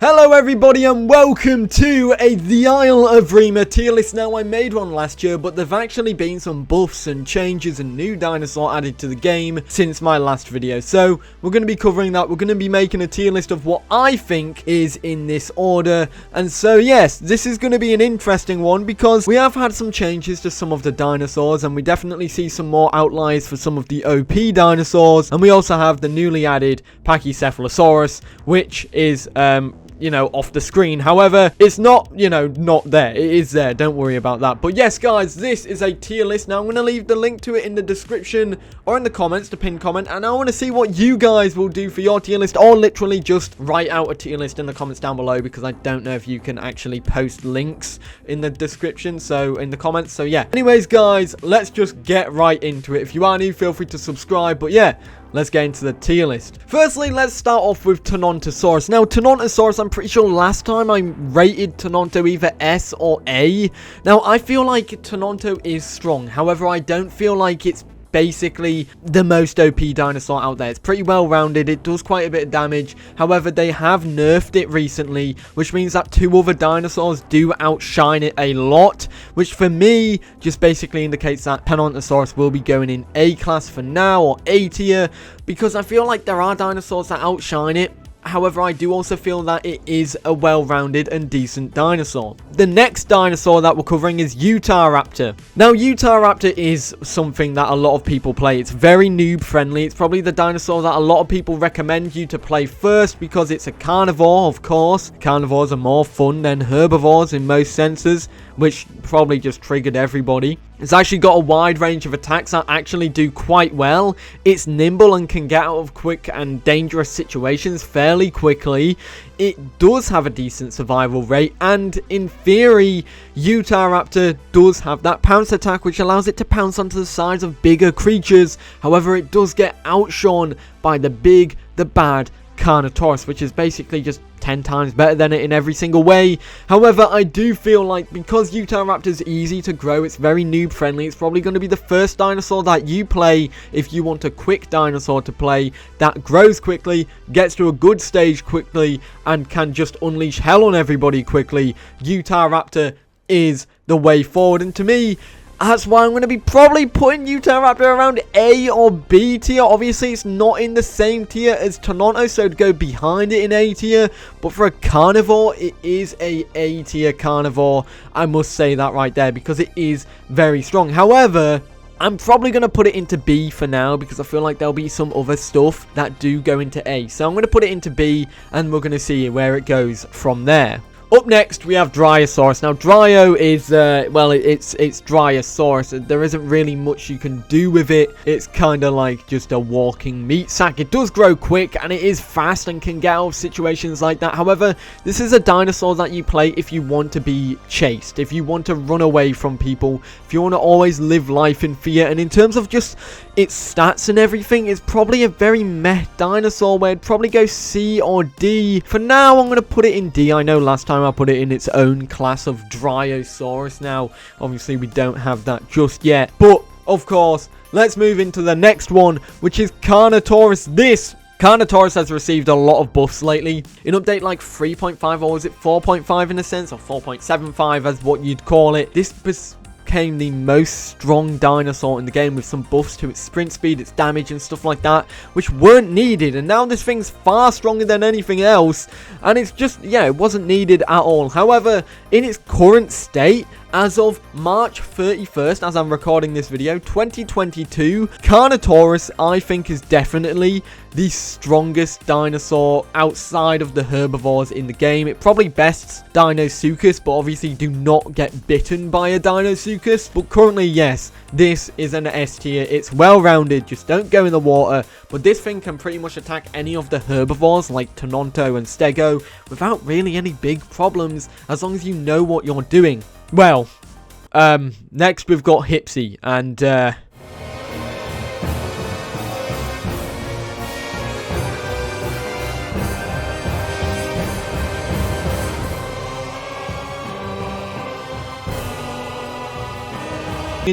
Hello everybody and welcome to the Isle Evrima tier list. Now I made one last year, but there've actually been some buffs and changes and new dinosaur added to the game since my last video. So we're going to be covering that. We're going to be making a tier list of what I think is in this order. And so yes, this is going to be an interesting one because we have had some changes to some of the dinosaurs and we definitely see some more outliers for some of the OP dinosaurs. And we also have the newly added Pachycephalosaurus, which is off the screen. However, it's not, not there. It is there. Don't worry about that. But yes, guys, this is a tier list. Now, I'm going to leave the link to it in the description or in the comments, the pinned comment. And I want to see what you guys will do for your tier list, or literally just write out a tier list in the comments down below, because I don't know if you can actually post links in the description, so in the comments. So yeah. Anyways, guys, let's just get right into it. If you are new, feel free to subscribe. But yeah, let's get into the tier list. Firstly, let's start off with Tenontosaurus. Now, Tenontosaurus, I'm pretty sure last time I rated Tenonto either S or A. Now, I feel like Tenonto is strong. However, I don't feel like it's basically the most OP dinosaur out there. It's pretty well rounded. It does quite a bit of damage. However, they have nerfed it recently, which means that two other dinosaurs do outshine it a lot, which for me just basically indicates that Tenontosaurus will be going in A class for now, or A tier, because I feel like there are dinosaurs that outshine it. However, I do also feel that it is a well-rounded and decent dinosaur. The next dinosaur that we're covering is Utahraptor. Now, Utahraptor is something that a lot of people play. It's very noob-friendly. It's probably the dinosaur that a lot of people recommend you to play first because it's a carnivore, of course. Carnivores are more fun than herbivores in most senses, which probably just triggered everybody. It's actually got a wide range of attacks that actually do quite well. It's nimble and can get out of quick and dangerous situations fairly quickly. It does have a decent survival rate, and in theory, Utahraptor does have that pounce attack, which allows it to pounce onto the sides of bigger creatures. However, it does get outshone by the bad Carnotaurus, which is basically just 10 times better than it in every single way. However, I do feel like because Utahraptor is easy to grow, it's very noob friendly, it's probably going to be the first dinosaur that you play if you want a quick dinosaur to play that grows quickly, gets to a good stage quickly, and can just unleash hell on everybody quickly. Utahraptor is the way forward, and to me, that's why I'm going to be probably putting Utahraptor around A or B tier. Obviously, it's not in the same tier as Tenonto, so to go behind it in A tier. But for a carnivore, it is a A tier carnivore. I must say that right there, because it is very strong. However, I'm probably going to put it into B for now, because I feel like there'll be some other stuff that do go into A. So I'm going to put it into B, and we're going to see where it goes from there. Up next, we have Dryosaurus. Now, Dryo is, it's Dryosaurus. There isn't really much you can do with it. It's kind of like just a walking meat sack. It does grow quick, and it is fast and can get out of situations like that. However, this is a dinosaur that you play if you want to be chased, if you want to run away from people, if you want to always live life in fear. And in terms of just its stats and everything, it's probably a very meh dinosaur where it'd probably go C or D. For now, I'm going to put it in D. I know last time I put it in its own class of Dryosaurus. Now, obviously, we don't have that just yet. But, of course, let's move into the next one, which is Carnotaurus. Carnotaurus has received a lot of buffs lately. In update like 3.5, or was it 4.5 in a sense, or 4.75 as what you'd call it. This became the most strong dinosaur in the game, with some buffs to its sprint speed, its damage and stuff like that, which weren't needed. And now this thing's far stronger than anything else, and it's just, yeah, it wasn't needed at all. However, in its current state, as of March 31st, as I'm recording this video, 2022, Carnotaurus, I think, is definitely the strongest dinosaur outside of the herbivores in the game. It probably bests Deinosuchus, but obviously do not get bitten by a Deinosuchus. But currently, yes, this is an S tier. It's well-rounded, just don't go in the water. But this thing can pretty much attack any of the herbivores like Tenonto and Stego without really any big problems, as long as you know what you're doing. Well, next we've got Hypsilophodon, and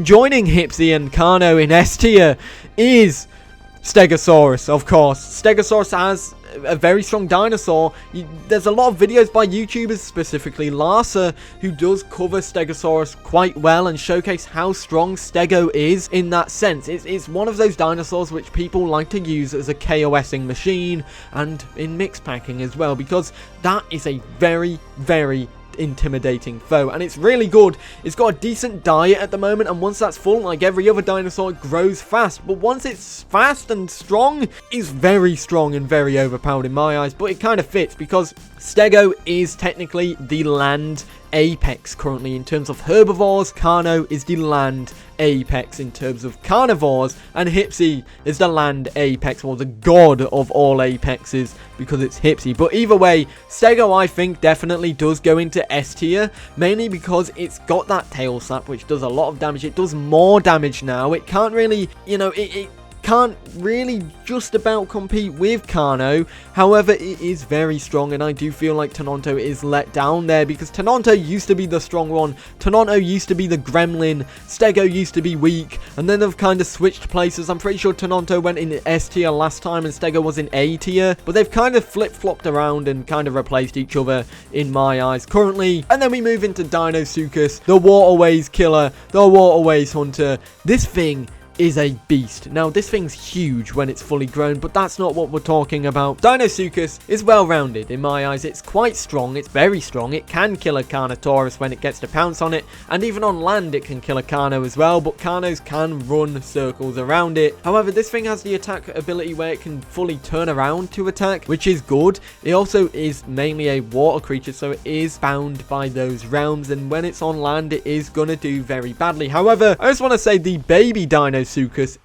joining Hypsilophodon and Carno in S tier is Stegosaurus, of course. Stegosaurus has a very strong dinosaur. There's a lot of videos by YouTubers, specifically Larsa, who does cover Stegosaurus quite well and showcase how strong Stego is in that sense. It's one of those dinosaurs which people like to use as a KOSing machine and in mix packing as well, because that is a very, very intimidating foe, and it's really good. It's got a decent diet at the moment, and once that's full, like every other dinosaur, it grows fast. But once it's fast and strong, it's very strong and very overpowered in my eyes. But it kind of fits because Stego is technically the land apex currently in terms of herbivores. Carno is the land apex in terms of carnivores, and Hypsi is the land apex, or the god of all apexes, because it's Hypsi. But either way, Stego I think definitely does go into S tier, mainly because it's got that tail slap which does a lot of damage. It does more damage now. It can't really, you know, it can't really just about compete with Carno. However, it is very strong, and I do feel like Tenonto is let down there, because Tenonto used to be the strong one. Tenonto used to be the gremlin. Stego used to be weak, and then they've kind of switched places. I'm pretty sure Tenonto went in S tier last time and Stego was in A tier, but they've kind of flip-flopped around and kind of replaced each other in my eyes currently. And then we move into Deinosuchus, the waterways killer, the waterways hunter. This thing is a beast. Now, this thing's huge when it's fully grown, but that's not what we're talking about. Deinosuchus is well-rounded in my eyes. It's quite strong. It's very strong. It can kill a Carnotaurus when it gets to pounce on it, and even on land it can kill a Carno as well, but Carnos can run circles around it. However, this thing has the attack ability where it can fully turn around to attack, which is good. It also is mainly a water creature, so it is bound by those realms, and when it's on land, it is gonna do very badly. However, I just want to say the baby Deinosuchus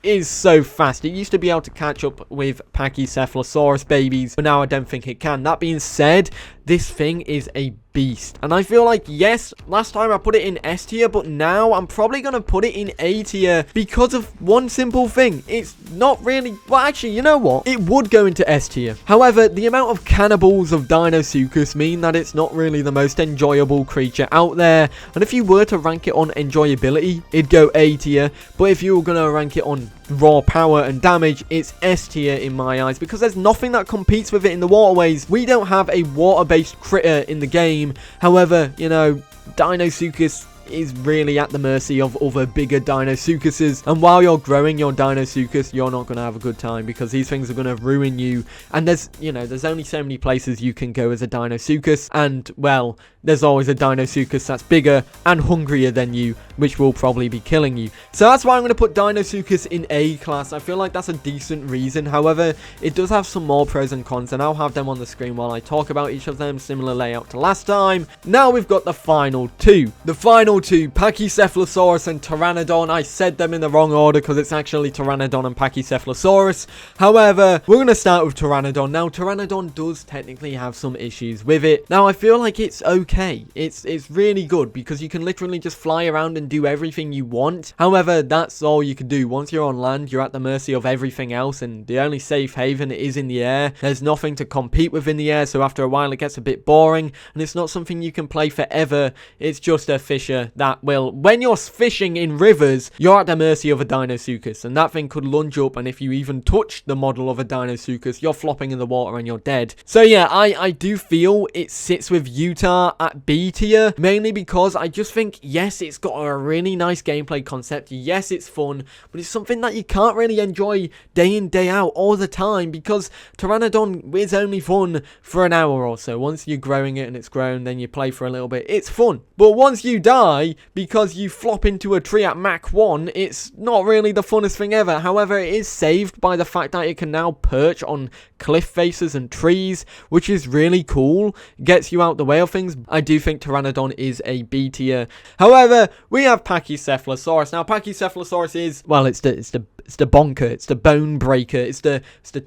is so fast. It used to be able to catch up with Pachycephalosaurus babies, but now I don't think it can. That being said, this thing is a beast, and I feel like, yes, last time I put it in S tier, but now I'm probably gonna put it in A tier because of one simple thing. It's not really, well, actually, you know what, it would go into S tier. However, the amount of cannibals of Deinosuchus mean that it's not really the most enjoyable creature out there, and if you were to rank it on enjoyability, it'd go A tier, but if you were gonna rank it on raw power and damage, it's S tier in my eyes, because there's nothing that competes with it in the waterways. We don't have a water-based critter in the game. However, you know, Deinosuchus is really at the mercy of other bigger Deinosuchuses, and while you're growing your Deinosuchus, you're not going to have a good time, because these things are going to ruin you. And there's, you know, there's only so many places you can go as a Deinosuchus, and, well, there's always a Deinosuchus that's bigger and hungrier than you, which will probably be killing you. So that's why I'm going to put Deinosuchus in A class. I feel like that's a decent reason. However, it does have some more pros and cons, and I'll have them on the screen while I talk about each of them. Similar layout to last time. Now we've got the final two. The final two, Pachycephalosaurus and Pteranodon. I said them in the wrong order because it's actually Pteranodon and Pachycephalosaurus. However, we're going to start with Pteranodon. Now, Pteranodon does technically have some issues with it. Now, I feel like it's okay. It's really good because you can literally just fly around and do everything you want. However, that's all you can do. Once you're on land, you're at the mercy of everything else, and the only safe haven is in the air. There's nothing to compete with in the air, so after a while it gets a bit boring, and it's not something you can play forever. It's just a fisher that will, when you're fishing in rivers, you're at the mercy of a Deinosuchus, and that thing could lunge up, and if you even touch the model of a Deinosuchus, you're flopping in the water and you're dead. So yeah, I do feel it sits with Utah at B tier, mainly because I just think, yes, it's got a really nice gameplay concept, yes, it's fun, but it's something that you can't really enjoy day in, day out, all the time, because Pteranodon is only fun for an hour or so. Once you're growing it and it's grown, then you play for a little bit, it's fun. But once you die, because you flop into a tree at Mach 1, it's not really the funnest thing ever. However, it is saved by the fact that it can now perch on cliff faces and trees, which is really cool, gets you out the way of things. I do think Pteranodon is a B tier. However, we have Pachycephalosaurus. Now, Pachycephalosaurus is, well, it's the bonker, it's the bone breaker, it's the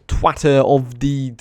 twatter of the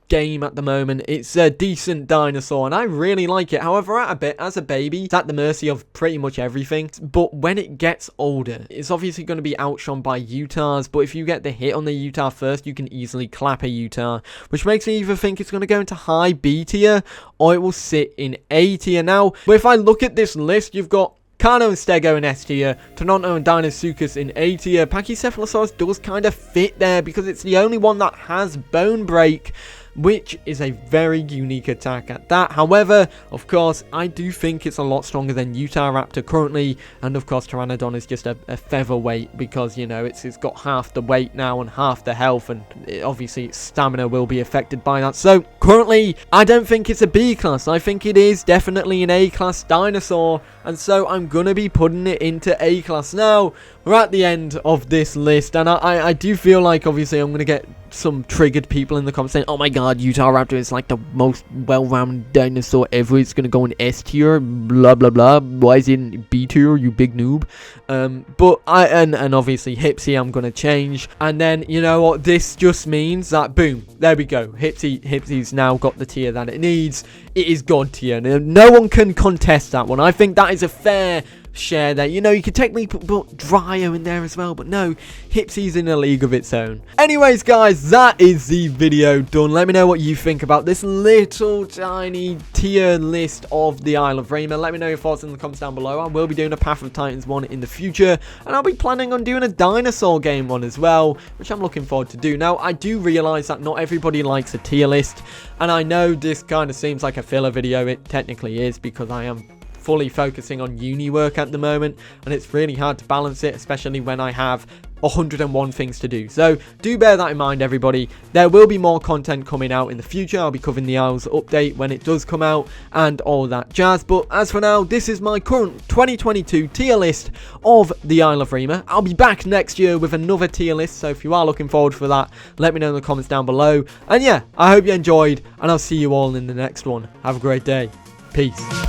game at the moment. It's a decent dinosaur, and I really like it. However, as a baby, it's at the mercy of pretty much everything. But when it gets older, it's obviously going to be outshone by Utahs. But if you get the hit on the Utah first, you can easily clap a Utah, which makes me either think it's going to go into high B tier or it will sit in A tier. Now, but if I look at this list, you've got Carno and Stego in S tier, Tenonto and Deinosuchus in A tier. Pachycephalosaurus does kind of fit there because it's the only one that has bone break, which is a very unique attack at that. However, of course, I do think it's a lot stronger than Utahraptor currently, and of course Pteranodon is just a featherweight because, you know, it's got half the weight now and half the health, and obviously its stamina will be affected by that. So currently I don't think it's a B class. I think it is definitely an A class dinosaur, and so I'm gonna be putting it into A class. Now we're at the end of this list, and I do feel like obviously I'm gonna get some triggered people in the comments saying, oh my god, Utahraptor is like the most well-rounded dinosaur ever, it's gonna go in S tier, blah blah blah, why is it in B tier, you big noob? But and obviously Hypsi I'm gonna change, and then you know what, this just means that boom, there we go, Hypsi's now got the tier that it needs. It is god tier, no one can contest that one. I think that is a fair share there. You know, you could technically put Dryo in there as well, but no, Hypsi's in a league of its own. Anyways guys, that is the video done. Let me know what you think about this little tiny tier list of the Isle of Evrima. Let me know your thoughts in the comments down below. I will be doing a Path of Titans one in the future, and I'll be planning on doing a dinosaur game one as well, which I'm looking forward to do. Now, I do realize that not everybody likes a tier list, and I know this kind of seems like a filler video. It technically is, because I am fully focusing on uni work at the moment, and it's really hard to balance it, especially when I have 101 things to do. So do bear that in mind, everybody. There will be more content coming out in the future. I'll be covering the Isles update when it does come out and all that jazz. But as for now, this is my current 2022 tier list of the Isle of Evrima. I'll be back next year with another tier list, so if you are looking forward for that, let me know in the comments down below. And yeah, I hope you enjoyed, and I'll see you all in the next one. Have a great day. Peace.